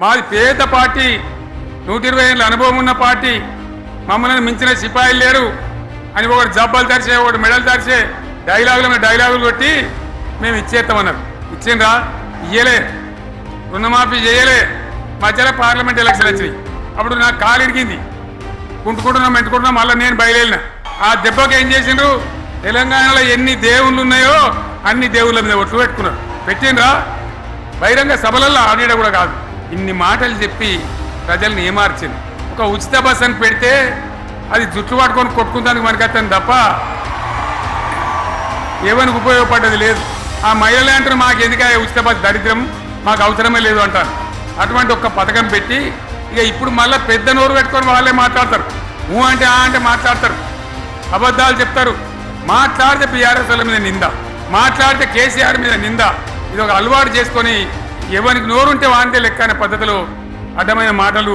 మాది పేద పార్టీ, 120 ఏళ్ళ అనుభవం ఉన్న పార్టీ, మమ్మల్ని మించిన సిపాయిలు లేరు అని ఒకటి జబ్బలు తరిచే, ఒకటి మెడలు తరిచే డైలాగులు కొట్టి మేము ఇచ్చేస్తామన్నారు. ఇచ్చిండ్రా? ఇయ్యలే. రుణమాఫీ చేయలే. మధ్యలో పార్లమెంట్ ఎలక్షన్ వచ్చినాయి. అప్పుడు నాకు కాలు ఇరిగింది, మెంటుకుంటున్నాం. మళ్ళీ నేను బయలుదేరిన. ఆ దెబ్బకి ఏం చేసిండ్రు? తెలంగాణలో ఎన్ని దేవుళ్ళు ఉన్నాయో అన్ని దేవుళ్ళ మీద ఒట్లు పెట్టుకున్నారు. పెట్టిండ్రా? బహిరంగ సభలలో ఆడిడ కూడా కాదు. ఇన్ని మాటలు చెప్పి ప్రజల్ని ఏమార్చింది. ఒక ఉచిత బస్ అని పెడితే అది జుట్టు పట్టుకొని కొట్టుకుందానికి మనకత్తని తప్ప ఏమనికి ఉపయోగపడ్డది లేదు. ఆ మహిళలే అంటారు మాకు ఎందుకయ్యా ఉచిత బస్, దరిద్రం, మాకు అవసరమే లేదు అంటారు. అటువంటి ఒక్క పథకం పెట్టి ఇక ఇప్పుడు మళ్ళీ పెద్ద నోరు పెట్టుకొని వాళ్ళే మాట్లాడతారు. అంటే అంటే మాట్లాడతారు, అబద్ధాలు చెప్తారు. మాట్లాడితే బీఆర్ఎస్ వాళ్ళ మీద నింద, మాట్లాడితే కేసీఆర్ మీద నింద. ఇది ఒక అలవాటు చేసుకొని ఎవరికి నోరుంటే వాంతే లెక్క అనే పద్ధతిలో అడ్డమైన మాటలు